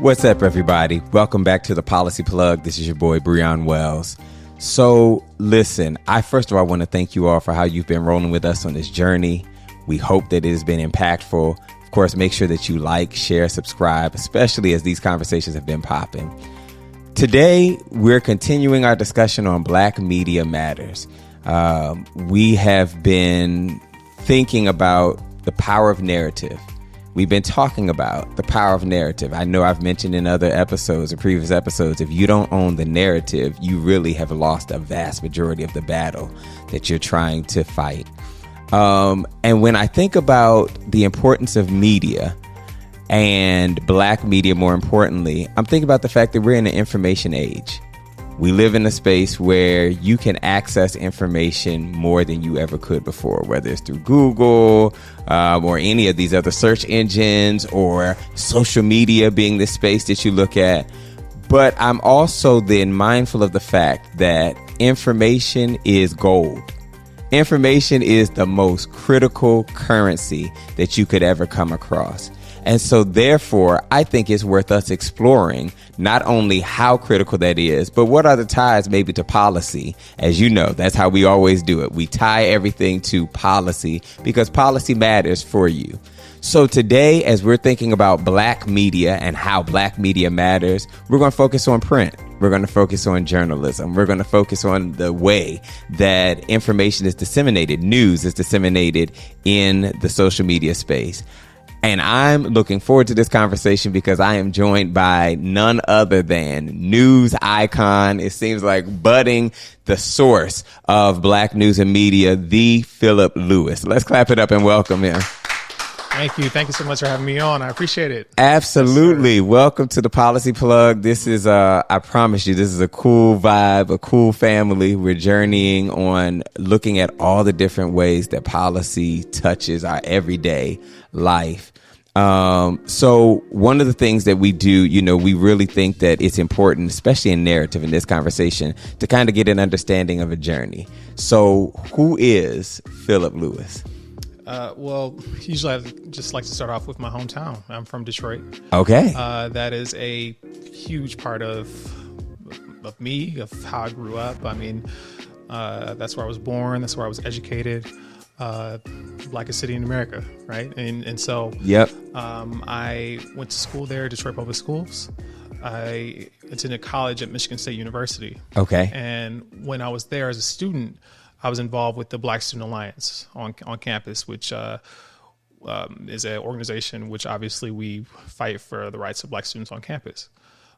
What's up, everybody? Welcome back to the Policy Plug. This is your boy, Breon Wells. So, listen, I first of all want to thank you all for how you've been rolling with us on this journey. We hope that it has been impactful. Of course, make sure that you like, share, subscribe, especially as these conversations have been popping. Today, we're continuing our discussion on Black Media Matters. We have been thinking about the power of narrative. We've been talking about the power of narrative. I know I've mentioned in other episodes or previous episodes, if you don't own the narrative, you really have lost a vast majority of the battle that you're trying to fight. And when I think about the importance of media and Black media, more importantly, I'm thinking about the fact that we're in an information age. We live in a space where you can access information more than you ever could before, whether it's through Google or any of these other search engines or social media being the space that you look at. But I'm also then mindful of the fact that information is gold. Information is the most critical currency that you could ever come across. And so therefore, I think it's worth us exploring not only how critical that is, but what are the ties maybe to policy. As you know, that's how we always do it. We tie everything to policy because policy matters for you. So today, as we're thinking about Black media and how Black media matters, we're going to focus on print. We're going to focus on journalism. We're going to focus on the way that information is disseminated, news is disseminated in the social media space. And I'm looking forward to this conversation because I am joined by none other than news icon. It seems like budding the source of Black news and media, the Philip Lewis. Let's clap it up and welcome him. Thank you. Thank you so much for having me on. I appreciate it. Absolutely. Yes, welcome to the Policy Plug. This is, I promise you, this is a cool vibe, a cool family. We're journeying on looking at all the different ways that policy touches our everyday life. So one of the things that we do, we really think that it's important, especially in narrative in this conversation, to kind of get an understanding of a journey. So who is Philip Lewis? Well, usually I just like to start off with my hometown. I'm from Detroit. Okay. That is a huge part of me, of how I grew up. I mean, that's where I was born. That's where I was educated. Blackest city in America, right? And so yep. I went to school there, Detroit Public Schools. I attended college at Michigan State University. Okay. And when I was there as a student, I was involved with the Black Student Alliance on campus, which is an organization which obviously we fight for the rights of Black students on campus.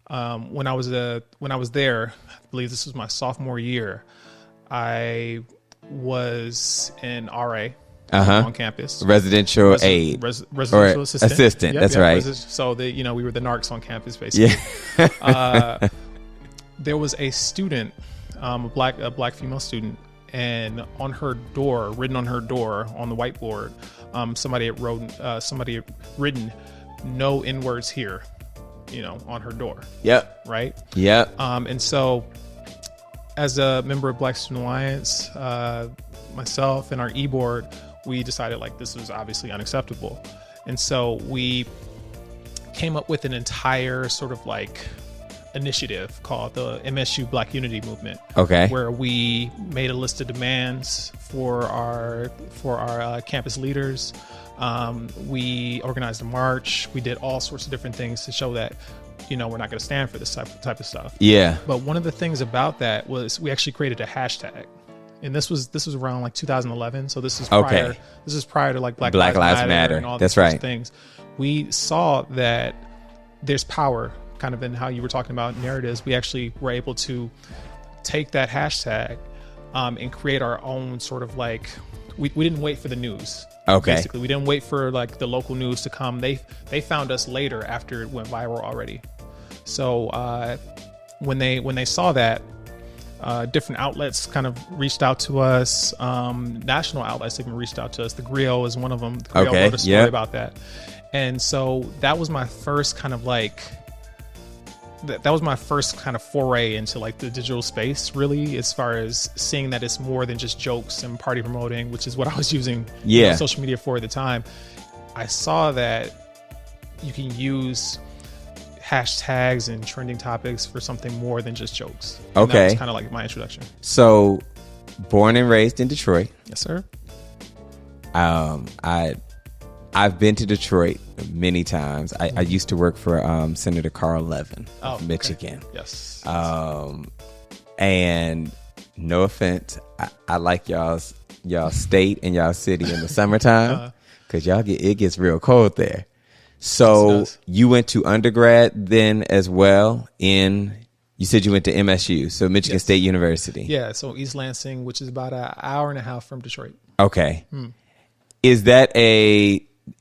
When I was there, I believe this was my sophomore year, I was an RA on campus. Residential aid. Residential assistant. Yep, that's right. So we were the narcs on campus, basically. Yeah. There was a student, a black female student, and on her door, written on her door on the whiteboard, somebody had written "No N-words here," on her door. Yep. Right. Yep. And so, as a member of Black Student Alliance, myself and our e-board, we decided this was obviously unacceptable. And so we came up with an entire sort of initiative called the MSU Black Unity Movement. Okay. Where we made a list of demands for our campus leaders. We organized a march. We did all sorts of different things to show that we're not going to stand for this type of stuff. Yeah. But one of the things about that was we actually created a hashtag, and this was around 2011. So this is prior. Okay. This is prior to Black Lives Matter and all That's these sorts right. of things. We saw that there's power, kind of in how you were talking about narratives. We actually were able to take that hashtag and create our own sort of we didn't wait for the news. Okay. Basically, we didn't wait for the local news to come. They found us later after it went viral already. So when they saw that, different outlets kind of reached out to us. National outlets even reached out to us. The Griot is one of them. The Griot wrote a story about that. And so that was my first kind of that was my first kind of foray into the digital space, really, as far as seeing that it's more than just jokes and party promoting, which is what I was using social media for at the time. I saw that you can use hashtags and trending topics for something more than just jokes. And Okay. that was kind of like my introduction. So, born and raised in Detroit. Yes, sir. I've been to Detroit many times. I used to work for Senator Carl Levin of okay. Michigan. Yes. And no offense, I like y'all state and y'all city in the summertime because it gets real cold there. So Yes, you went to undergrad then as well you said you went to MSU, so Michigan Yes. State University. Yeah, so East Lansing, which is about an hour and a half from Detroit. Okay. Is that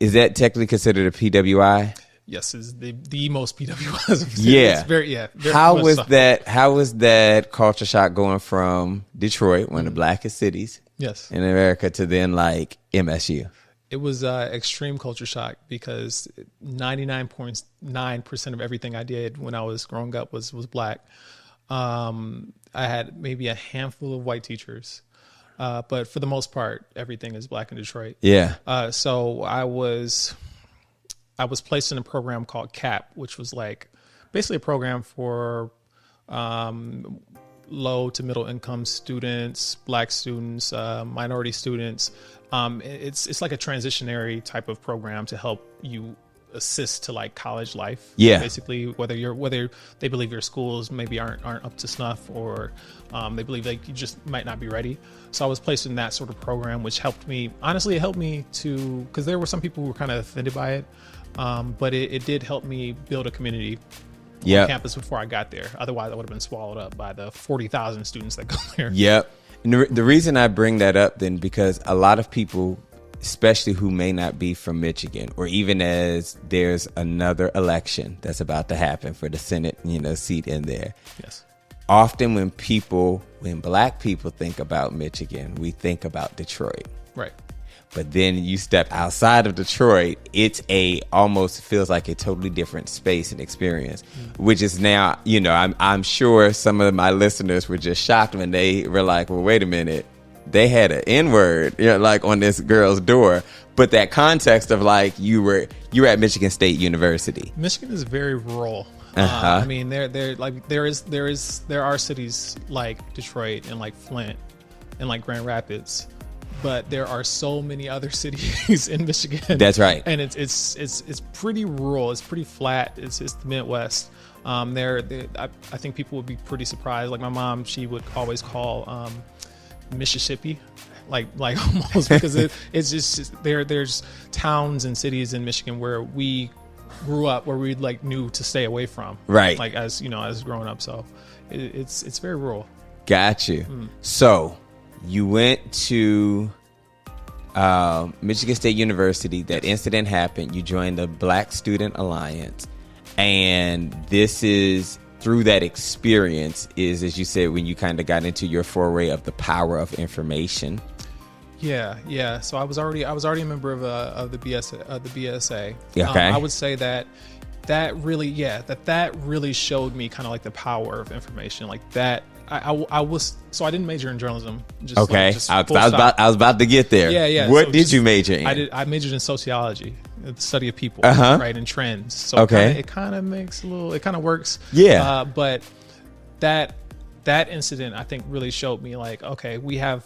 technically considered a PWI? Yes, is the most PWIs. Yeah. It's very How much was so. that? How was that culture shock going from Detroit, one of the blackest cities Yes. in America, to then like MSU? It was extreme culture shock because 99.9% of everything I did when I was growing up was black. I had maybe a handful of white teachers, but for the most part, everything is black in Detroit. Yeah. So I was placed in a program called CAP, which was like basically a program for low to middle income students, black students, minority students. It's like a transitionary type of program to help you assist to like college life. Yeah. Basically, whether they believe your schools maybe aren't up to snuff, or they believe like you just might not be ready. So I was placed in that sort of program, which helped me. Honestly, it helped me because there were some people who were kind of offended by it, but it did help me build a community on campus before I got there. Otherwise, I would have been swallowed up by the 40,000 students that go there. Yep. And the reason I bring that up then, because a lot of people, especially who may not be from Michigan, or even as there's another election that's about to happen for the Senate, seat in there. Yes. Often when black people think about Michigan, we think about Detroit. Right. But then you step outside of Detroit, it's almost feels like a totally different space and experience, which is now, I'm sure some of my listeners were just shocked when they were like, well, wait a minute, they had an N-word, like on this girl's door. But that context of like, you were at Michigan State University. Michigan is very rural. I mean, there are cities like Detroit and like Flint and like Grand Rapids, but there are so many other cities in Michigan. That's right. And it's pretty rural. It's pretty flat. It's the Midwest. I think people would be pretty surprised. Like my mom, she would always call Mississippi, like almost, because it's just there's towns and cities in Michigan where we grew up, where we like knew to stay away from. Right. Like as growing up. So it's very rural. Got you. So you went to Michigan State University. That incident happened. You joined the Black Student Alliance. And this is through that experience is, as you said, when you kind of got into your foray of the power of information. Yeah. So I was already a member of the BSA. Okay. I would say that really showed me kind of like the power of information, like that. I didn't major in journalism. Just okay. Like, just I was about to get there. Yeah. What So did you major in? I majored in sociology, the study of people, Uh-huh. right, and trends. So Okay. it kind of works. Yeah. But that incident, I think, really showed me like, okay, we have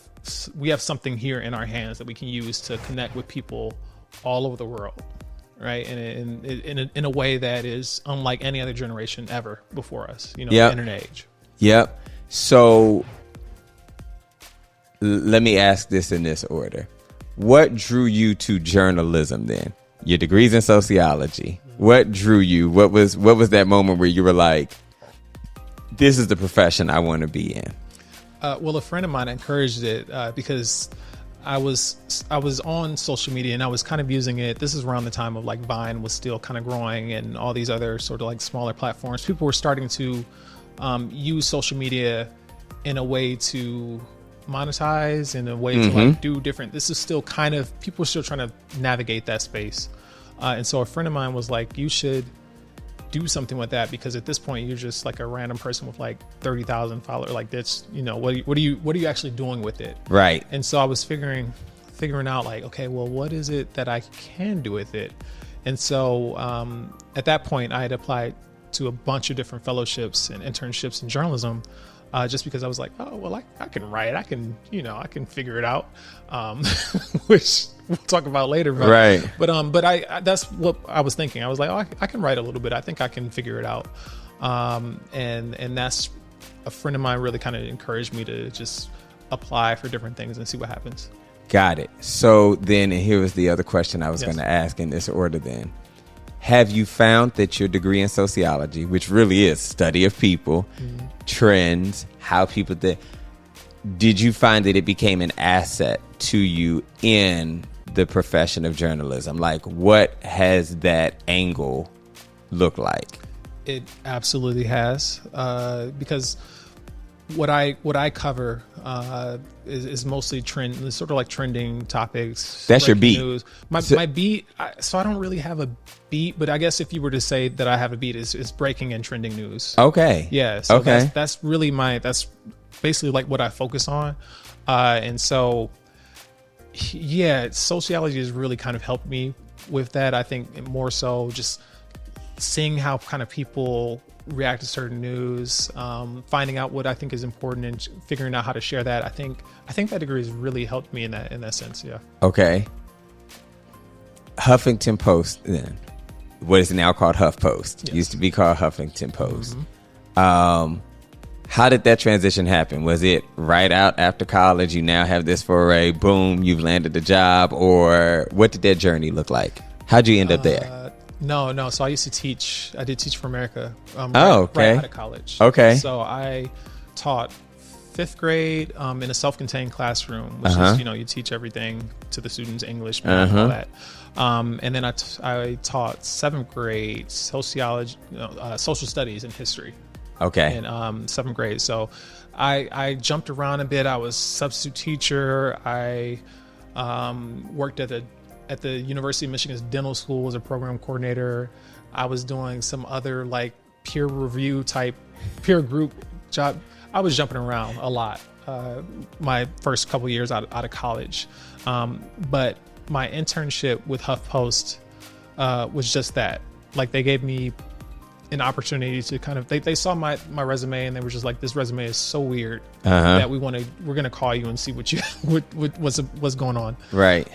something here in our hands that we can use to connect with people all over the world, right? And in a way that is unlike any other generation ever before us, Yep. the internet age. Yep. So let me ask this in this order. What drew you to journalism then? Your degrees in sociology. What drew you? What was that moment where you were like, this is the profession I want to be in? Well, a friend of mine encouraged it because I was on social media and I was kind of using it. This is around the time of like Vine was still kind of growing and all these other sort of like smaller platforms. People were starting to use social media in a way to monetize, in a way to like do different. This is still kind of, people are still trying to navigate that space. And so a friend of mine was like, you should do something with that, because at this point you're just like a random person with like 30,000 followers. Like that's, what are you actually doing with it? Right. And so I was figuring out like, okay, well, what is it that I can do with it? And so at that point I had applied to a bunch of different fellowships and internships in journalism, just because I was like, oh, well, I can write, I can figure it out, which we'll talk about later. But, right. But I that's what I was thinking. I was like, oh, I can write a little bit. I think I can figure it out. And that's a friend of mine really kind of encouraged me to just apply for different things and see what happens. Got it. So then, and here was the other question I was Yes. going to ask in this order then. Have you found that your degree in sociology, which really is study of people, trends, how people did you find that it became an asset to you in the profession of journalism? Like, what has that angle look like? It absolutely has, because what I cover is mostly trend, sort of like trending topics. That's your breaking beat. News. My beat. So I don't really have a beat, but I guess if you were to say that I have a beat, is breaking and trending news. Okay. Yeah. So Okay. that's really that's basically like what I focus on, and so yeah, sociology has really kind of helped me with that. I think more so just seeing how kind of people react to certain news, finding out what I think is important and figuring out how to share that. I think that degree has really helped me in that sense. Yeah. Okay. Huffington Post then. What is now called HuffPost. Yes. Used to be called Huffington Post. How did that transition happen? Was it right out after college? You now have this foray, boom, you've landed the job, or what did that journey look like? How'd you end up there? No. So I used to teach. I did Teach for America. Okay. Right out of college. Okay. So I taught 5th grade in a self-contained classroom, which is you teach everything to the students, English, math, all that. And then I taught 7th grade sociology, social studies, and history. Okay. In 7th grade. So I jumped around a bit. I was substitute teacher. I worked at the University of Michigan's dental school as a program coordinator. I was doing some other like peer review type peer group job. I was jumping around a lot my first couple years out of college. But my internship with HuffPost was just that. Like they gave me an opportunity to kind of they saw my resume and they were just like, this resume is so weird that we're gonna call you and see what's going on. Right.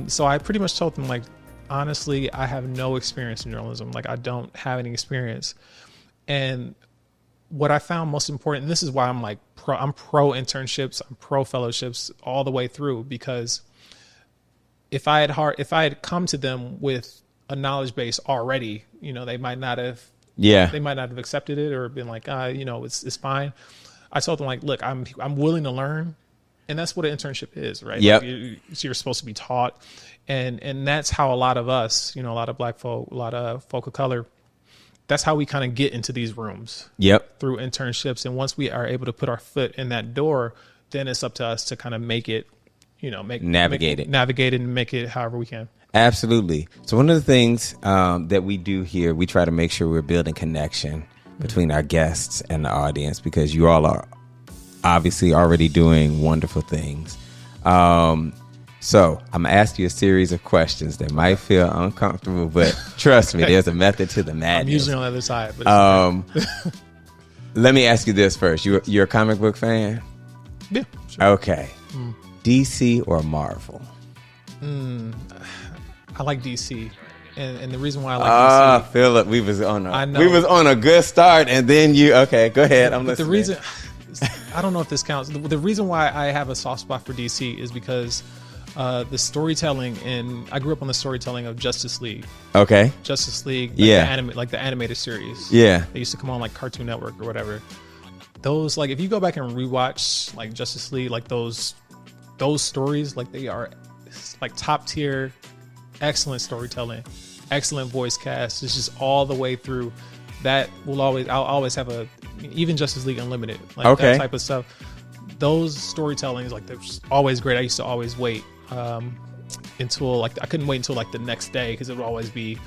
So I pretty much told them, like, honestly, I have no experience in journalism. Like I don't have any experience. And what I found most important, and this is why I'm like I'm pro internships, I'm pro fellowships all the way through, because if I had come to them with a knowledge base already, they might not have accepted it or been like, it's fine. I told them, like, look, I'm willing to learn, and that's what an internship is, right? Yep. Like you're supposed to be taught, and that's how a lot of us, a lot of Black folk, a lot of folk of color, that's how we kind of get into these rooms. Yep. Through internships, and once we are able to put our foot in that door, then it's up to us to kind of make it, navigate it and make it however we can. Absolutely. So one of the things that we do here, we try to make sure we're building connection between our guests and the audience, because you all are obviously already doing wonderful things. So I'm going to ask you a series of questions that might feel uncomfortable, but trust me, there's a method to the madness. I'm usually on the other side. But it's let me ask you this first. You're a comic book fan? yeah. Sure. Okay. DC or Marvel? I like DC, and the reason why I like DC. Philip, we was on a good start, and then okay, go ahead. I'm listening. The reason, I don't know if this counts. The reason why I have a soft spot for DC is because the storytelling, and I grew up on the storytelling of Justice League. Okay. Justice League, like the animated series. Yeah. They used to come on like Cartoon Network or whatever. Those, like, if you go back and rewatch like Justice League, like those stories, like they are like top tier, excellent storytelling, excellent voice cast. It's just all the way through. That I'll always have even Justice League Unlimited, like that type of stuff. Those storytellings, like, they're always great. I used to always wait until I couldn't wait until like the next day, because it would always be,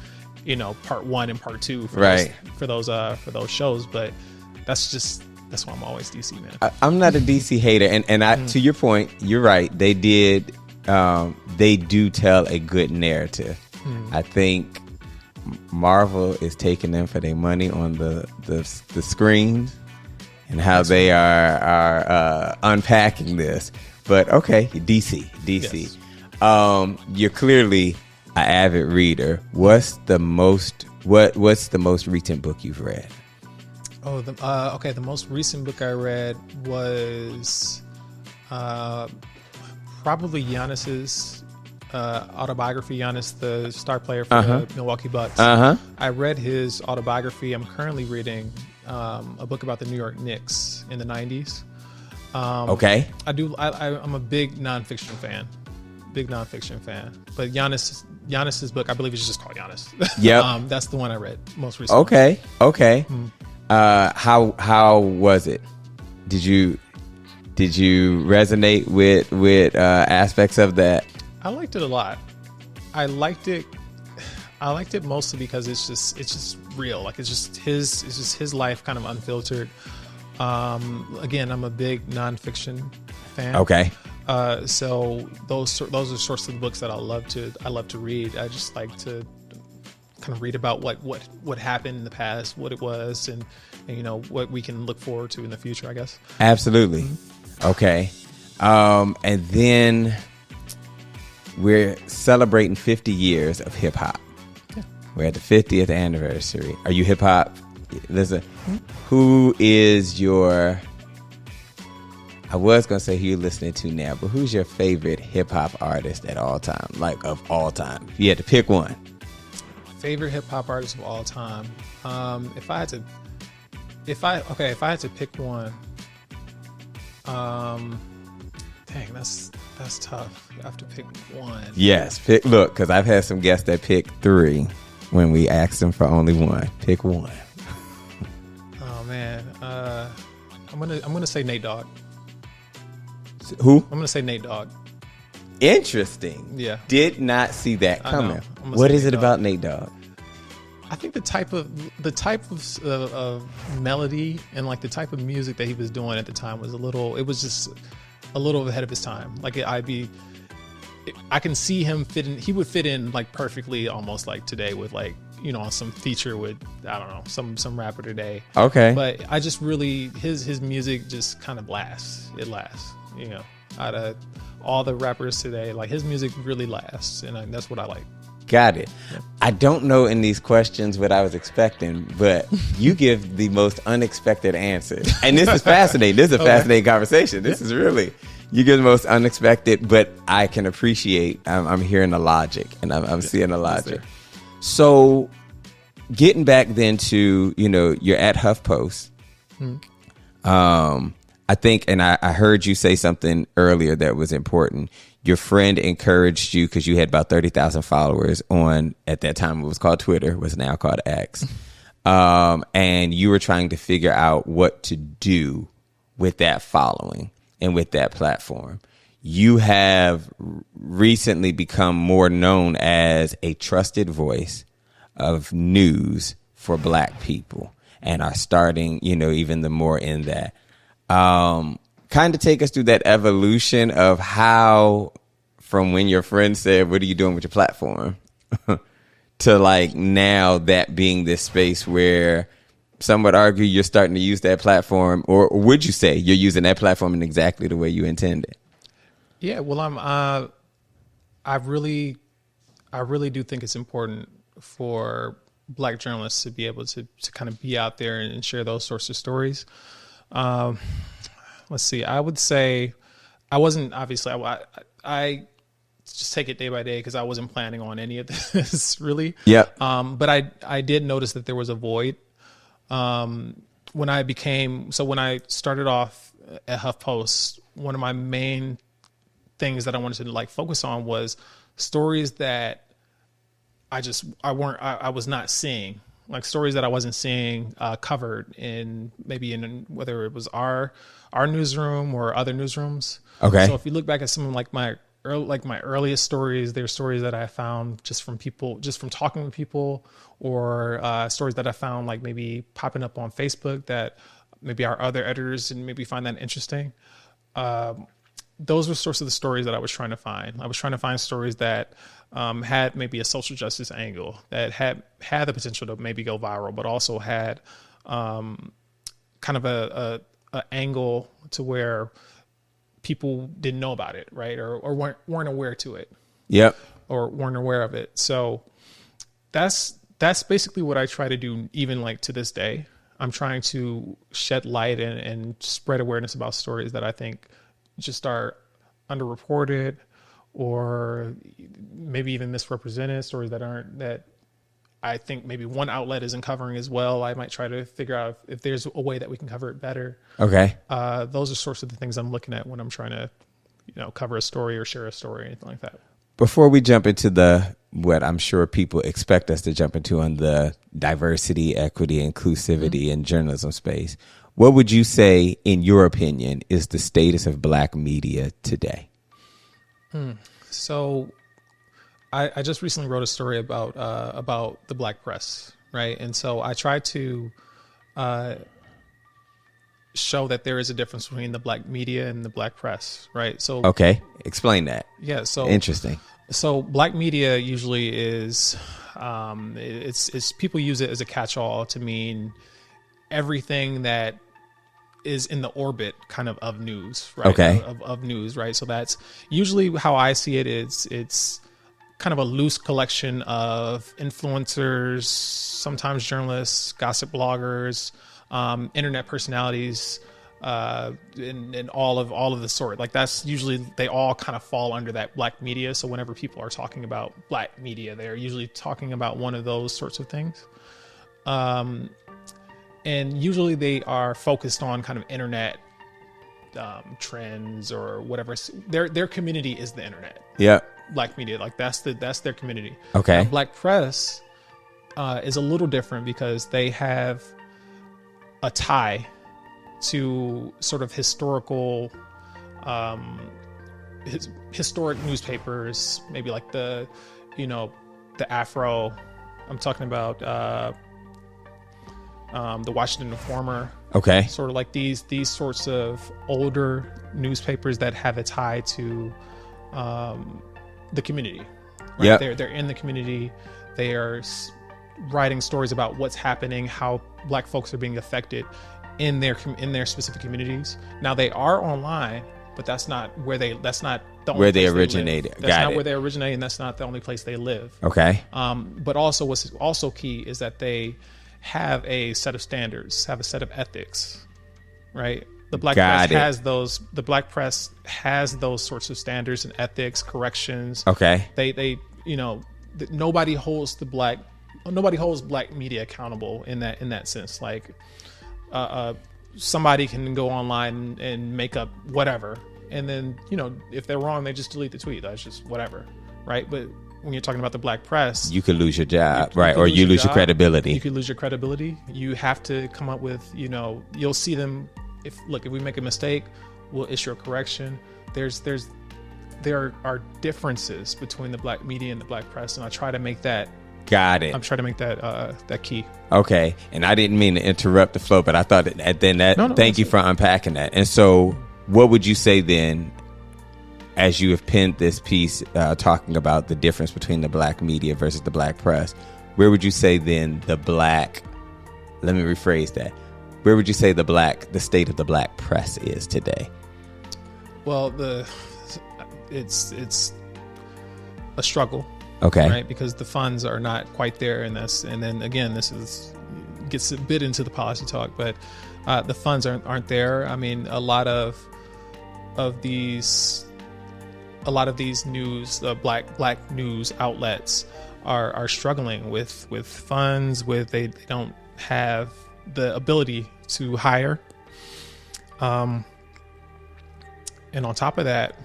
part 1 and part 2 for those shows. But that's why I'm always DC, man. I'm not a DC hater, and to your point, you're right. They do tell a good narrative. I think Marvel is taking them for their money on the screens, and how they are unpacking this. But okay, DC. Yes. You're clearly an avid reader. What's the most recent book you've read? Oh, okay. The most recent book I read was probably Giannis's autobiography. Giannis, the star player for the Milwaukee Bucks. I read his autobiography. I'm currently reading a book about the New York Knicks in the 90s. Okay. I'm a big nonfiction fan. But Giannis's book, I believe it's just called Giannis. Yep. That's the one I read most recently. Okay. How was it? Did you resonate with aspects of that? I liked it a lot. I liked it mostly because it's just real. Like it's just his life, kind of unfiltered. Again, I'm a big nonfiction fan. Okay. So those are sorts of books that I love to read. I just like to kind of read about what happened in the past, what it was, and what we can look forward to in the future, I guess. Absolutely. Okay. And then we're celebrating 50 years of hip hop. Yeah. We're at the 50th anniversary. Are you hip hop? Listen, who is your, I was going to say who you're listening to now, but who's your favorite hip hop artist at all time? Like of all time? If you had to pick one. Favorite hip hop artist of all time. If I had to pick one, dang, that's tough. I have to pick one. Yes, look, because I've had some guests that pick three when we asked them for only one. Pick one. Oh man, I'm gonna say Nate Dogg. Who? I'm gonna say Nate Dogg. Interesting. Yeah. Did not see that coming. I'm gonna What say is Nate it Dogg. about Nate Dogg? I think the type of melody and like the type of music that he was doing at the time was just a little ahead of his time. Like I can see him fit in. He would fit in like perfectly, almost like today with like some feature with I don't know some rapper today. Okay. But I just really his music just kind of lasts. It lasts. Out of all the rappers today, like his music really lasts, and that's what I like. Got it. I don't know in these questions what I was expecting, but you give the most unexpected answers. And this is fascinating. This is a fascinating conversation. This is really, you give the most unexpected, but I can appreciate, I'm hearing the logic and I'm seeing the logic. So getting back then to, you're at HuffPost. I think, and I heard you say something earlier that was important. Your friend encouraged you because you had about 30,000 followers on, at that time it was called Twitter, was now called X. And you were trying to figure out what to do with that following and with that platform. You have recently become more known as a trusted voice of news for Black people and are starting, even the more in that. Kind of take us through that evolution of how, from when your friend said, what are you doing with your platform? To like now that being this space where some would argue you're starting to use that platform, or would you say you're using that platform in exactly the way you intended? Yeah, well, I really do think it's important for Black journalists to be able to kind of be out there and share those sorts of stories. Let's see. I would say I wasn't obviously. I just take it day by day because I wasn't planning on any of this really. Yeah. But I did notice that there was a void. When I started off at HuffPost, one of my main things that I wanted to like focus on was stories that I was not seeing. Like stories that I wasn't seeing covered in whether it was our newsroom or other newsrooms. Okay. So if you look back at some of my earliest stories, there's stories that I found just from talking with people, or stories that I found like maybe popping up on Facebook that maybe our other editors didn't maybe find that interesting. those were sorts of the stories that I was trying to find. I was trying to find stories that had maybe a social justice angle, that had the potential to maybe go viral, but also had kind of a angle to where people didn't know about it, right? Or weren't aware to it. Yep. Or weren't aware of it. So that's basically what I try to do, even like to this day. I'm trying to shed light and spread awareness about stories that I think just are underreported or maybe even misrepresented, stories that I think maybe one outlet isn't covering as well. I might try to figure out if there's a way that we can cover it better. Okay. Those are sorts of the things I'm looking at when I'm trying to, cover a story or share a story or anything like that. Before we jump into what I'm sure people expect us to jump into on the diversity, equity, inclusivity in journalism space, what would you say, in your opinion, is the status of Black media today? So I just recently wrote a story about the Black press, right? And so I tried to show that there is a difference between the Black media and the Black press, right? So okay, explain that. Yeah, so interesting. So Black media usually is it's people use it as a catch-all to mean everything that is in the orbit kind of news, right? Okay. Of news, right? So that's usually how I see it. It's kind of a loose collection of influencers, sometimes journalists, gossip bloggers, internet personalities, and all of the sort. Like that's usually, they all kind of fall under that Black media. So whenever people are talking about Black media, they're usually talking about one of those sorts of things. And usually they are focused on kind of internet trends or whatever. Their community is the internet. Yeah. Black media, like that's their community. Okay. Now, Black press is a little different because they have a tie to sort of historical, historic newspapers, maybe like the Afro. I'm talking about the Washington Informer. Okay. Sort of like these sorts of older newspapers that have a tie to the community. Right? Yeah. They're in the community. They are writing stories about what's happening, how Black folks are being affected in their specific communities. Now they are online, but that's not where they originated. That's not where they originate, and that's not the only place they live. Okay. But also what's also key is that they have a set of standards, have a set of ethics, right? The Black press has those. The Black press has those sorts of standards and ethics, corrections. Okay. They nobody holds Black media accountable in that sense. Like somebody can go online and make up whatever, and then if they're wrong, they just delete the tweet. That's just whatever, right? But when you're talking about the Black press, you could lose your job, right? Or you lose your credibility. You could lose your credibility. You have to come up with, you'll see them. If we make a mistake, we'll issue a correction. There are differences between the Black media and the Black press, and I try to make that. Got it. I'm trying to make that key. Okay, and I didn't mean to interrupt the flow, but I thought thank you for unpacking that. And so, what would you say then, as you have penned this piece talking about the difference between the Black media versus the Black press? Where would you say then let me rephrase that. Where would you say the state of the Black press is today? Well, it's a struggle. Okay. Right, because the funds are not quite there in this, and then again, gets a bit into the policy talk, but the funds aren't there. I mean, a lot of these news, black news outlets are struggling with funds. They don't have the ability to hire, and on top of that,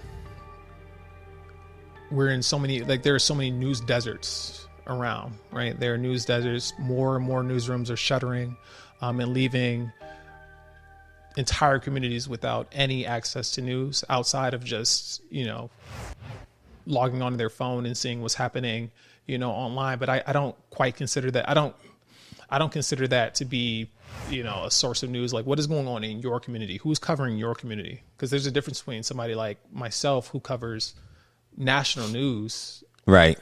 we're in so many, there are so many news deserts around, right? There are news deserts. More and more newsrooms are shuttering and leaving entire communities without any access to news outside of just, logging onto their phone and seeing what's happening, online. But I don't quite consider that. I don't consider that to be, a source of news. Like, what is going on in your community? Who's covering your community? Because there's a difference between somebody like myself who covers national news, right,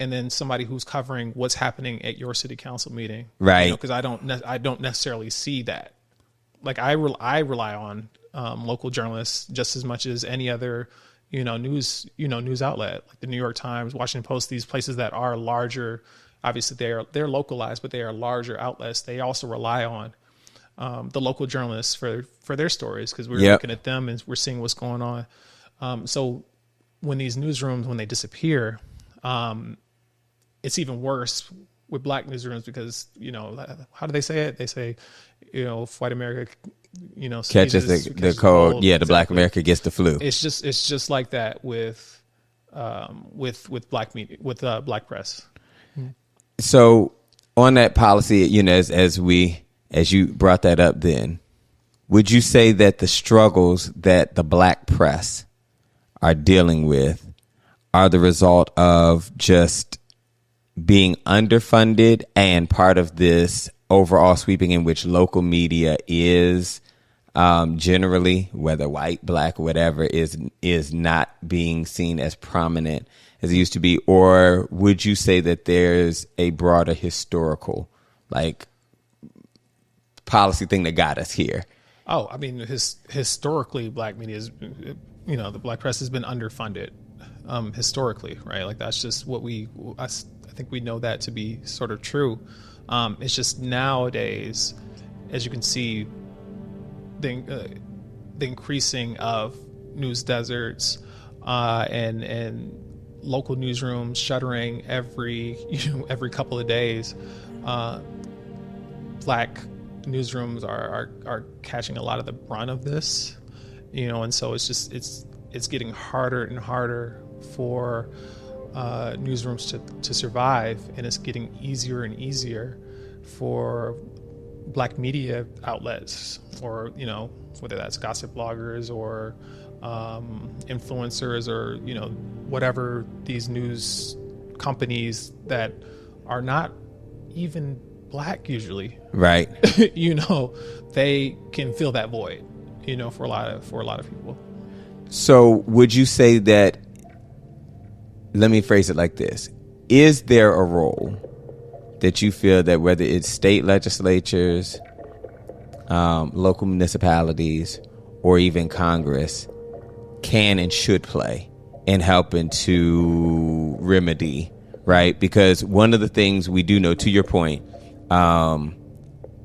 and then somebody who's covering what's happening at your city council meeting, right? Because I don't necessarily see that. Like, I rely on local journalists just as much as any other news outlet, like the New York Times, Washington Post. These places that are larger, obviously they're localized, but they are larger outlets. They also rely on the local journalists for their stories, because we're looking at them and we're seeing what's going on. So when these newsrooms, when they disappear, it's even worse with black newsrooms, because, how do they say it? They say, if white America, catches the cold. Yeah, the black America gets the flu. It's just like that with black media, with black press. So on that policy, as you brought that up, then would you say that the struggles that the black press are dealing with are the result of just being underfunded and part of this overall sweeping in which local media is generally, whether white, black, whatever, is not being seen as prominent as it used to be? Or would you say that there's a broader historical, like, policy thing that got us here? Oh, I mean, historically, black media is, the black press has been underfunded historically, right? Like, that's just what I think we know that to be sort of true. It's just nowadays, as you can see, the increasing of news deserts and local newsrooms shuttering every couple of days. Black newsrooms are catching a lot of the brunt of this, and so it's getting harder and harder for newsrooms to survive, and it's getting easier and easier for black media outlets, or whether that's gossip bloggers or influencers, or whatever, these news companies that are not even black usually, right? They can fill that void, for a lot of people. So would you say that, let me phrase it like this, is there a role that you feel that whether it's state legislatures, local municipalities, or even Congress can and should play in helping to remedy, right? Because one of the things we do know, to your point,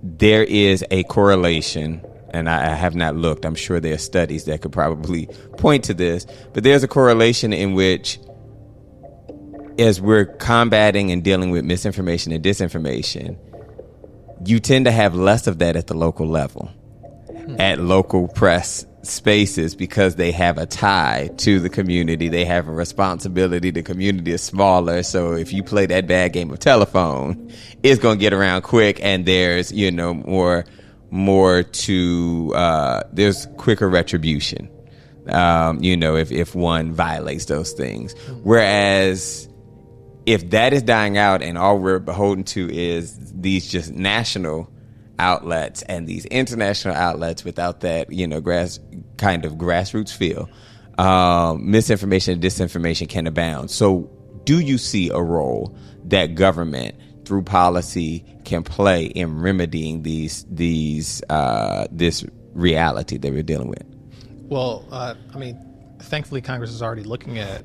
there is a correlation, and I have not looked, I'm sure there are studies that could probably point to this, but there's a correlation in which, as we're combating and dealing with misinformation and disinformation, you tend to have less of that at the local level, at local press spaces, because they have a tie to the community. They have a responsibility. The community is smaller. So if you play that bad game of telephone, it's going to get around quick, and there's, more to, there's quicker retribution, if one violates those things. Whereas if that is dying out and all we're beholden to is these just national outlets and these international outlets without that, grassroots feel, misinformation and disinformation can abound. So do you see a role that government through policy can play in remedying this reality that we're dealing with? Well, thankfully Congress is already looking at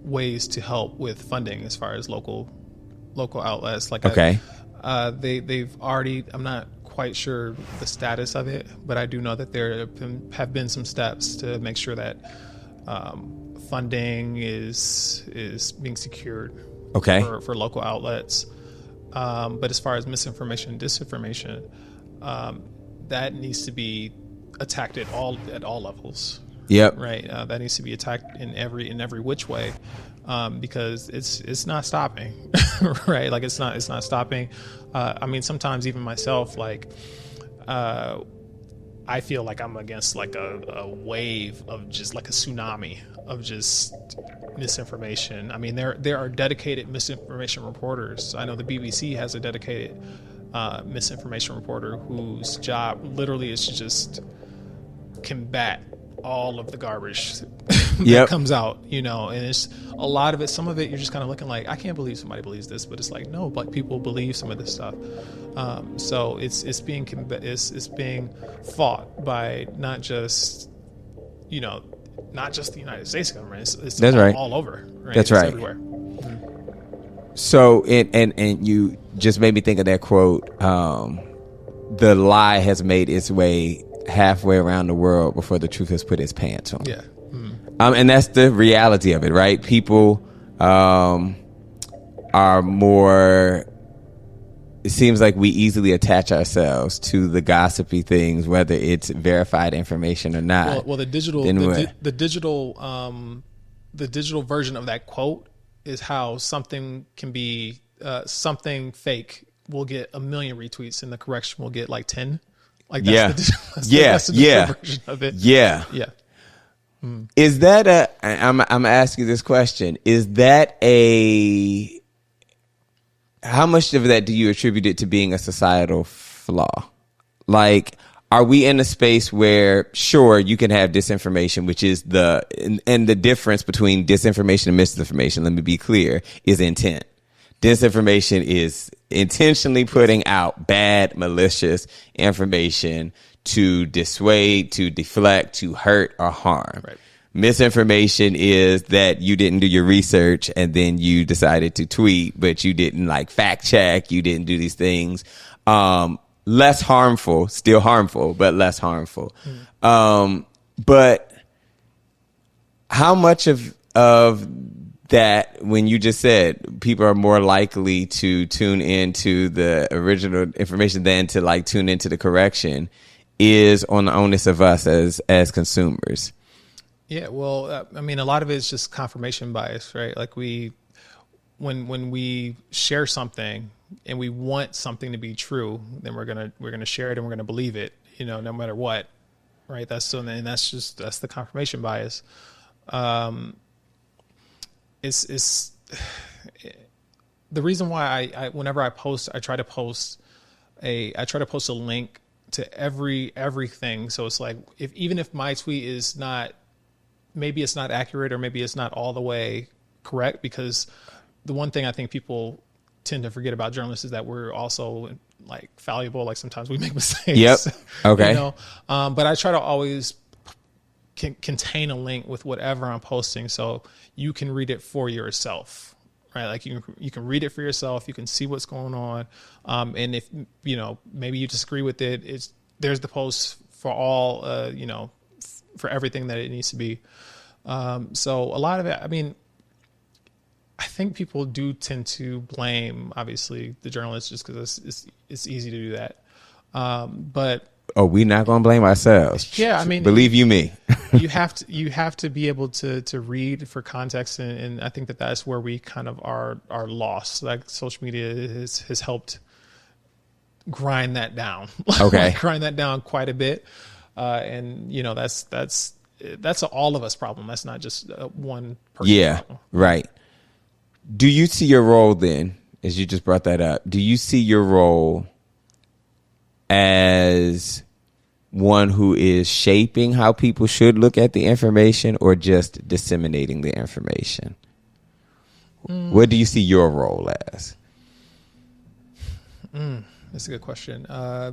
ways to help with funding as far as local outlets. Like, okay, they've already. I'm not quite sure the status of it, but I do know that there have been some steps to make sure that funding is being secured. Okay, for local outlets. But as far as misinformation and disinformation, that needs to be attacked at all levels. Yep. Right. That needs to be attacked in every which way, because it's not stopping, right? Like, it's not stopping. Sometimes even myself, like, I feel like I'm against like a wave of just like a tsunami of just misinformation. I mean, there are dedicated misinformation reporters. I know the BBC has a dedicated misinformation reporter whose job literally is to just combat all of the garbage that comes out, you know. And it's a lot of it, some of it you're just kind of looking like, I can't believe somebody believes this, but it's like, no, but people believe some of this stuff. So it's being fought by not just, you know, not just the United States government, it's That's right. all over, right? That's it's right. Everywhere. So and you just made me think of that quote, the lie has made its way halfway around the world before the truth has put its pants on. Yeah. And that's the reality of it, right? People are more, it seems like we easily attach ourselves to the gossipy things, whether it's verified information or not. Well, the digital version of that quote is how something can be something fake will get 1 million retweets and the correction will get like 10. Like that's the digital version of it. Yeah. Is that I'm asking this question, is that how much of that do you attribute it to being a societal flaw? Like, are we in a space where, sure, you can have disinformation, which is and the difference between disinformation and misinformation, let me be clear, is intent. Disinformation is intentionally putting out bad, malicious information to dissuade, to deflect, to hurt or harm. Right. Misinformation is that you didn't do your research and then you decided to tweet, but you didn't like fact check. You didn't do these things. Less harmful, still harmful, but less harmful. But how much of that, when you just said people are more likely to tune into the original information than to like tune into the correction, is on the onus of us as consumers? Yeah, well, I mean, a lot of it is just confirmation bias, right? Like when we share something and we want something to be true, then we're gonna share it and we're gonna believe it, you know, no matter what, right? That's the confirmation bias. It's the reason why I whenever I post, I try to post a link to everything. So it's like, even if my tweet is not, maybe it's not accurate or maybe it's not all the way correct, because the one thing I think people tend to forget about journalists is that we're also like fallible. Like sometimes we make mistakes. Yep. Okay. You know? But I try to always contain a link with whatever I'm posting so you can read it for yourself. Right, like you can read it for yourself. You can see what's going on, and if you know maybe you disagree with it, there's the post for all, you know, for everything that it needs to be. So a lot of it, I mean, I think people do tend to blame obviously the journalists just because it's easy to do that, but. Oh, we're not going to blame ourselves. Yeah, I mean, believe you me. you have to be able to read for context, and I think that's where we kind of are lost. Like social media has helped grind that down. Okay, like, grind that down quite a bit, and you know that's an all of us problem. That's not just one person. Yeah, problem. Right. Do you see your role then, as you just brought that up? Do you see your role as one who is shaping how people should look at the information, or just disseminating the information? What do you see your role as? That's a good question,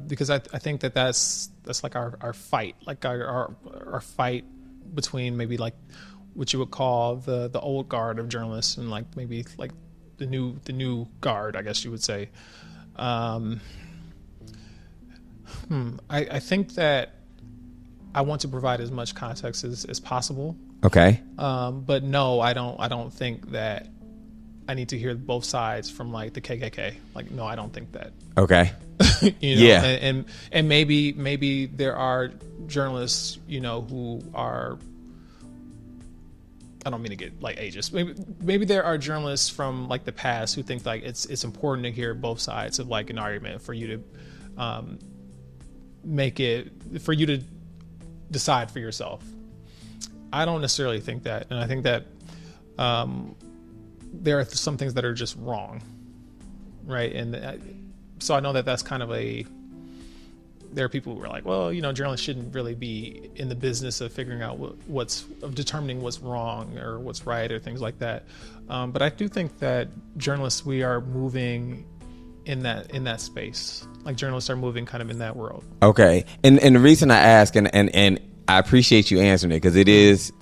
because I think that's like our fight, like our fight between maybe like what you would call the old guard of journalists and like maybe like the new guard, I guess you would say. I think that I want to provide as much context as possible. Okay. But no, I don't think that I need to hear both sides from like the KKK. Like, no, I don't think that. Okay. You know? Yeah. And maybe there are journalists, you know, who are, I don't mean to get like ageist. Maybe there are journalists from like the past who think like it's important to hear both sides of like an argument for you to make it for you to decide for yourself. I don't necessarily think that, and I think that there are some things that are just wrong, right? And so I know that that's kind of there are people who are like, well, journalists shouldn't really be in the business of figuring out of determining what's wrong or what's right or things like that. But I do think that journalists, we are moving in that space. Like journalists are moving kind of in that world. Okay. And the reason I ask, and I appreciate you answering it, because it is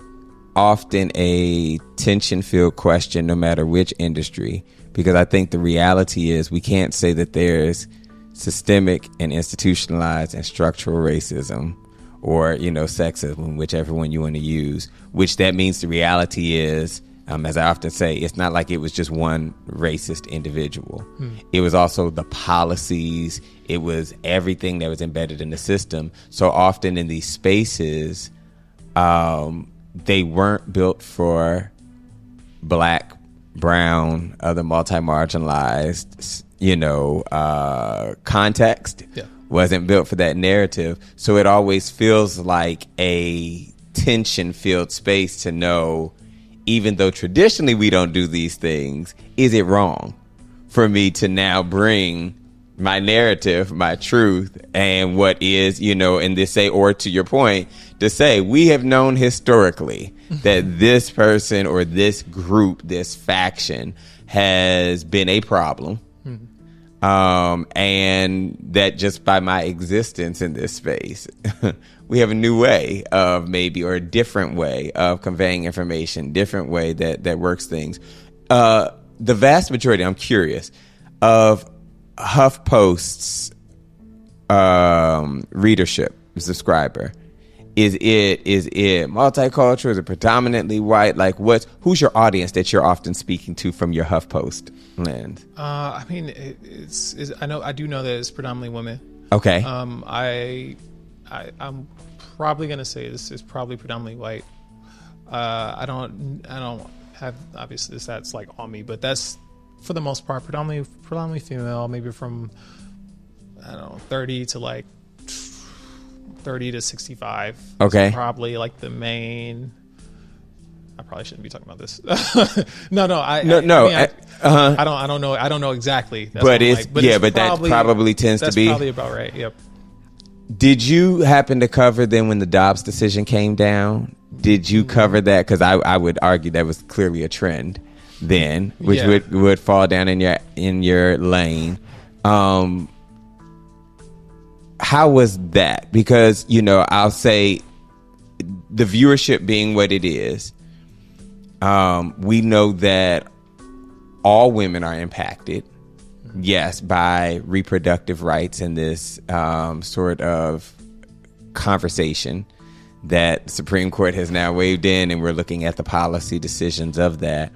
often a tension-filled question no matter which industry, because I think the reality is we can't say that there's systemic and institutionalized and structural racism or sexism, whichever one you want to use, which that means the reality is, as I often say, it's not like it was just one racist individual. It was also the policies, it was everything that was embedded in the system. So often in these spaces, they weren't built for Black, brown, other multi-marginalized context. Yeah. Wasn't built for that narrative. So it always feels like a tension-filled space to know, even though traditionally we don't do these things, is it wrong for me to now bring my narrative, my truth, and what is, and this say, or to your point, to say, we have known historically that this person or this group, this faction has been a problem. And that just by my existence in this space, we have a new way of or a different way of conveying information, different way that works things. The vast majority, I'm curious, of HuffPost's readership, subscriber, is it multicultural? Is it predominantly white? Like, who's your audience that you're often speaking to from your HuffPost lens? I mean, I do know that it's predominantly women. Okay. I'm probably gonna say this is probably predominantly white. I don't have obviously the stats like on me, but that's for the most part predominantly female, maybe from 30 to 65. Okay. So probably like the main. I probably shouldn't be talking about this. No. I don't know. I don't know exactly. That's but that probably tends to be. That's probably about right. Yep. Did you happen to cover then when the Dobbs decision came down? Did you cover that? Because I would argue that was clearly a trend then, which would fall down in your lane. How was that? Because, I'll say the viewership being what it is, we know that all women are impacted, yes, by reproductive rights in this sort of conversation that the Supreme Court has now waved in, and we're looking at the policy decisions of that.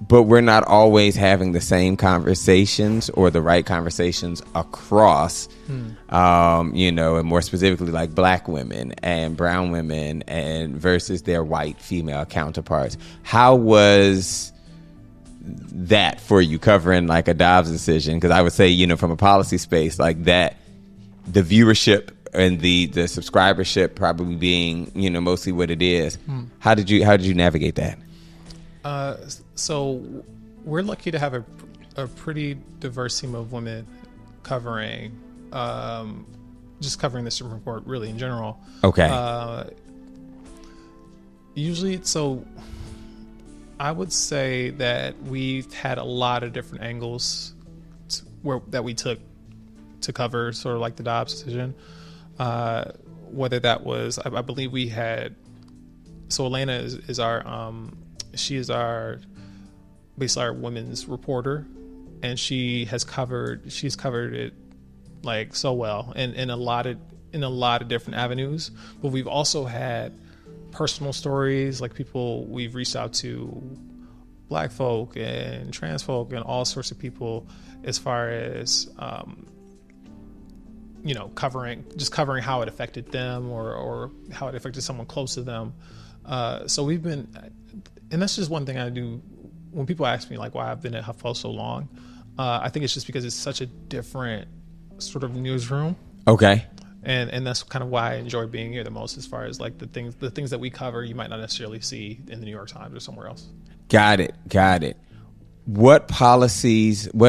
But we're not always having the same conversations or the right conversations across, and more specifically like Black women and brown women and versus their white female counterparts. How was that for you covering like a Dobbs decision? Because I would say, from a policy space like that, the viewership and the subscribership probably being, mostly what it is. How did you navigate that? So we're lucky to have a pretty diverse team of women covering the Supreme Court really in general. Okay. Usually, so I would say that we've had a lot of different angles that we took to cover sort of like the Dobbs decision. Whether that was, I believe we had, so Elena is our, she is basically our women's reporter, and she's covered it like so well in a lot of different avenues. But we've also had personal stories, like people we've reached out to, Black folk and trans folk and all sorts of people, as far as covering how it affected them or how it affected someone close to them. So we've been, and that's just one thing I do when people ask me like why I've been at HuffPost so long. I think it's just because it's such a different sort of newsroom. Okay. And that's kind of why I enjoy being here the most, as far as like the things that we cover you might not necessarily see in the New York Times or somewhere else. Got it. What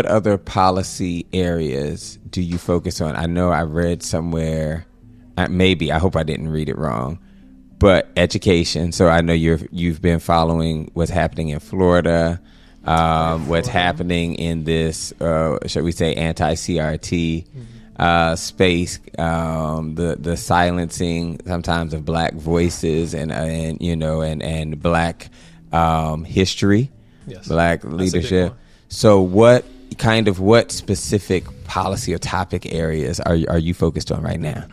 other policy areas do you focus on? I know I read somewhere, I hope I didn't read it wrong, but education. So I know you've been following what's happening in Florida, what's happening in this, shall we say, anti-CRT space, the silencing sometimes of Black voices and Black history, yes. Black leadership. So what specific policy or topic areas are you focused on right now?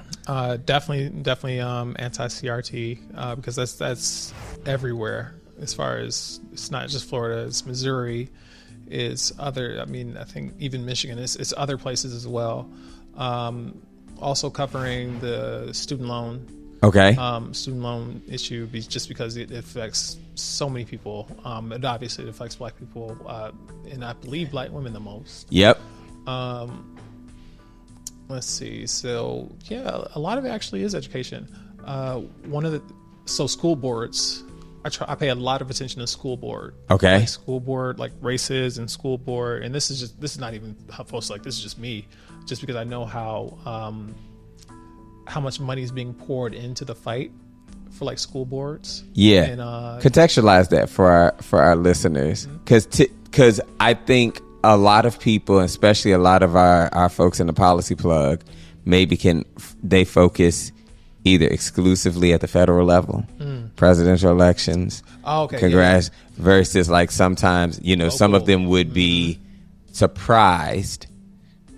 Definitely anti-CRT, because that's everywhere. As far as, it's not just Florida, it's Missouri, it's other. I mean, I think even Michigan, it's other places as well. Also covering the student loan. Okay. Student loan issue, just because it affects so many people. And obviously it affects Black people, and I believe Black women the most. Yep. Let's see. So yeah, a lot of it actually is education. School boards. I pay a lot of attention to school board. Okay. Like school board, like races and school board, and this is not even folks, like, this is just me, just because I know how much money is being poured into the fight for like school boards. Yeah. And, contextualize that for our listeners, because I think a lot of people, especially a lot of our folks in the Policy Plug, maybe they focus either exclusively at the federal level, presidential elections, Congress, versus like sometimes, some of them would be surprised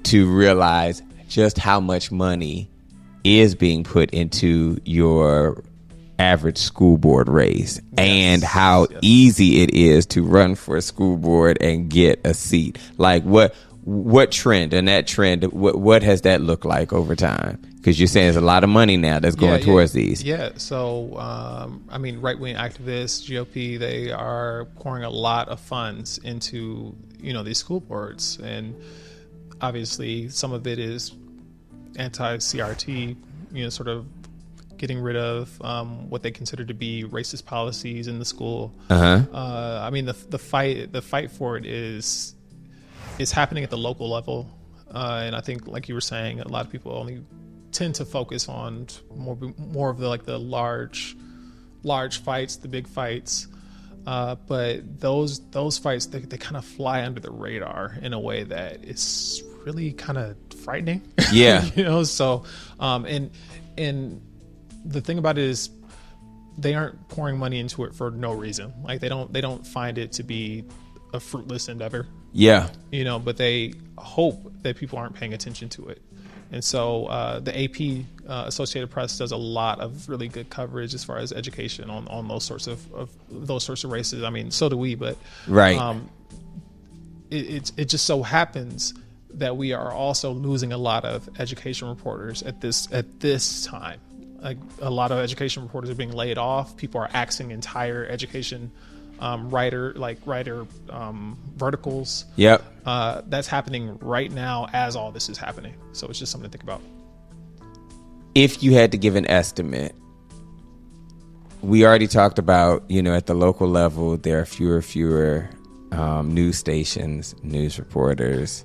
to realize just how much money is being put into your average school board race, and how easy it is to run for a school board and get a seat. Like what trend, and that trend, what has that looked like over time? Because you're saying there's a lot of money now that's going towards these. Yeah. So, I mean, right-wing activists, GOP, they are pouring a lot of funds into, these school boards. And obviously some of it is anti-CRT, sort of getting rid of what they consider to be racist policies in the school. I mean, the fight for it is happening at the local level. And I think, like you were saying, a lot of people only tend to focus on more of the large fights, the big fights, but those fights, they kind of fly under the radar in a way that is really kind of frightening. Yeah. So and the thing about it is, they aren't pouring money into it for no reason. Like they don't find it to be a fruitless endeavor. Yeah. But they hope that people aren't paying attention to it. And so the AP, Associated Press, does a lot of really good coverage as far as education on those sorts of races. I mean, so do we, but right. It just so happens that we are also losing a lot of education reporters at this time. Like, a lot of education reporters are being laid off. People are axing entire education writer verticals. Yep. That's happening right now as all this is happening. So it's just something to think about. If you had to give an estimate, we already talked about, at the local level, there are fewer news stations, news reporters.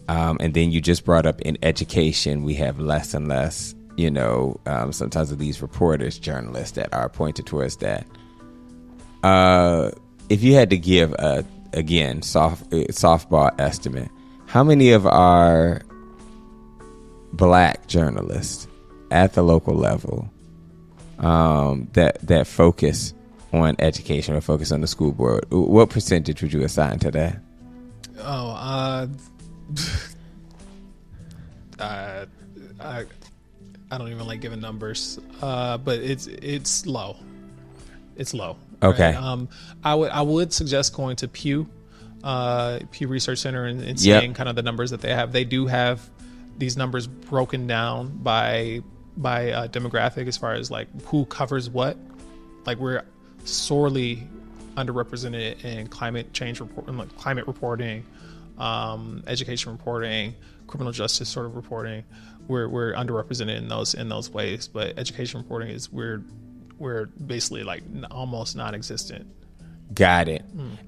And then you just brought up in education, we have less and less, sometimes of these reporters, journalists that are pointed towards that. If you had to give softball estimate, how many of our Black journalists at the local level that focus on education or focus on the school board, what percentage would you assign to that? I don't even like giving numbers, but it's low. It's low. Okay. Right? I would suggest going to Pew Research Center and seeing kind of the numbers that they have. They do have these numbers broken down by demographic, as far as like who covers what. Like, we're sorely underrepresented in climate change reporting, education reporting, criminal justice sort of reporting, we're underrepresented in those ways. But education reporting is we're basically like almost non-existent. Got it.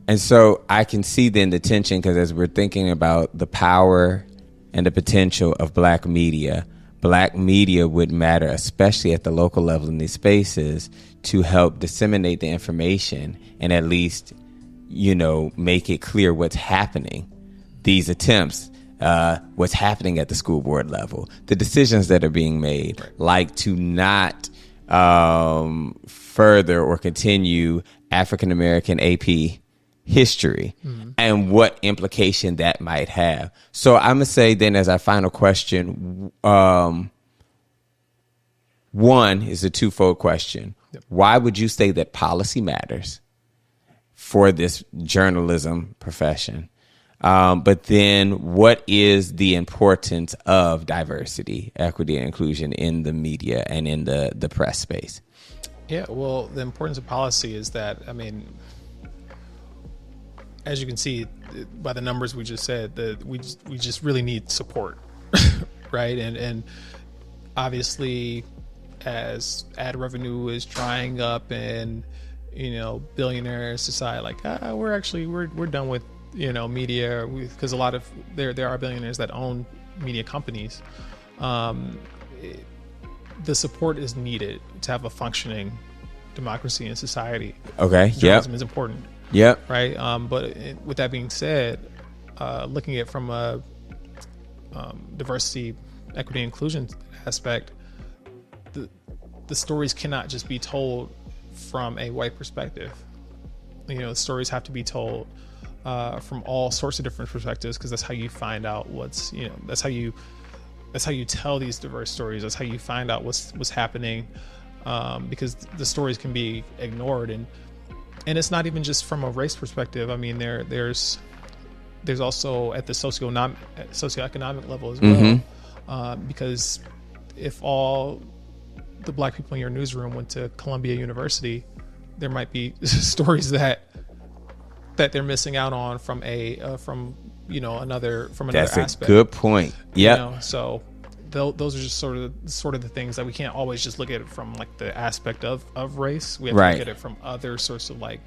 And so I can see then the tension, because as we're thinking about the power and the potential of black media would matter, especially at the local level in these spaces, to help disseminate the information and at least, make it clear what's happening. These attempts, what's happening at the school board level, the decisions that are being made, like to not further or continue African American AP history, and what implication that might have. So I'm gonna say then, as our final question, one is a twofold question. Yep. Why would you say that policy matters for this journalism profession? But then what is the importance of diversity, equity, and inclusion in the media and in the press space? Yeah, well, the importance of policy is that, as you can see by the numbers we just said, that we just really need support, right? And obviously, as ad revenue is drying up, and billionaire society, like we're done with media, because a lot of there are billionaires that own media companies. The support is needed to have a functioning democracy and society. Okay. Journalism is important. Yep. Right. But with that being said, looking at it from a diversity, equity, inclusion aspect, the stories cannot just be told from a white perspective. The stories have to be told from all sorts of different perspectives, because that's how you find out what's that's how you tell these diverse stories. That's how you find out what's happening, because the stories can be ignored, and it's not even just from a race perspective. There's also at the socioeconomic level as well, because if all the black people in your newsroom went to Columbia University, there might be stories that they're missing out on from another aspect. That's a good point. Yeah. So those are just sort of the things that we can't always just look at it from like the aspect of race. We have to look at it from other sorts of like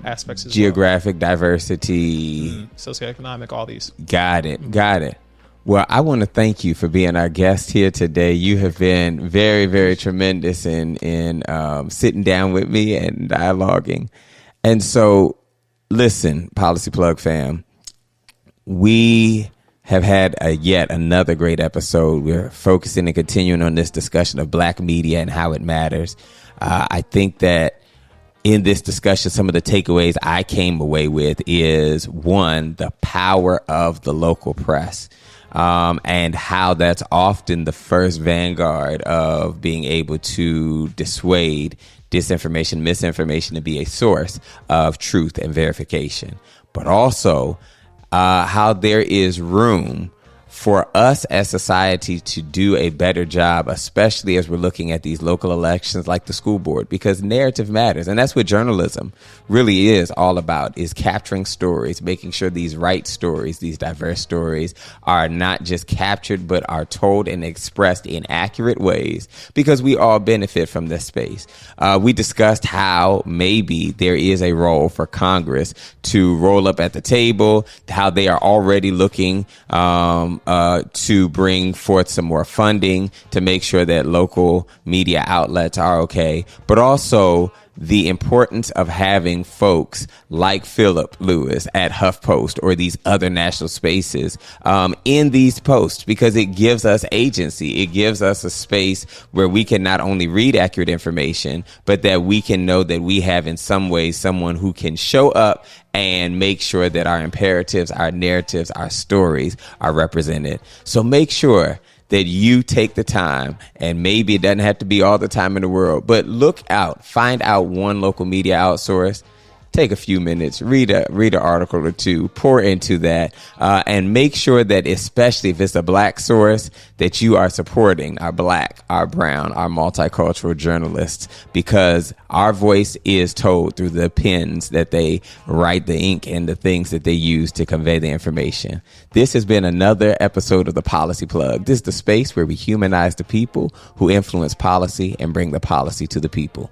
aspects as geographic diversity, socioeconomic, all these. Got it. Well, I want to thank you for being our guest here today. You have been very, very tremendous in sitting down with me and dialoguing. And so, listen, Policy Plug fam, we have had yet another great episode. We're focusing and continuing on this discussion of black media and how it matters. I think that in this discussion, some of the takeaways I came away with is, one, the power of the local press. And how that's often the first vanguard of being able to dissuade disinformation, misinformation, to be a source of truth and verification. But also how there is room for us as society to do a better job, especially as we're looking at these local elections like the school board, because narrative matters. And that's what journalism really is all about, is capturing stories, making sure these right stories, these diverse stories are not just captured, but are told and expressed in accurate ways, because we all benefit from this space. We discussed how maybe there is a role for Congress to roll up at the table, how they are already looking to bring forth some more funding to make sure that local media outlets are okay, but also the importance of having folks like Philip Lewis at HuffPost or these other national spaces in these posts, because it gives us agency. It gives us a space where we can not only read accurate information, but that we can know that we have in some ways someone who can show up and make sure that our imperatives, our narratives, our stories are represented. So make sure that you take the time, and maybe it doesn't have to be all the time in the world, but look out, find out one local media outsource, take a few minutes, read an article or two, pour into that, and make sure that, especially if it's a Black source, that you are supporting our Black, our brown, our multicultural journalists, because our voice is told through the pens that they write the ink and the things that they use to convey the information. This has been another episode of The Policy Plug. This is the space where we humanize the people who influence policy and bring the policy to the people.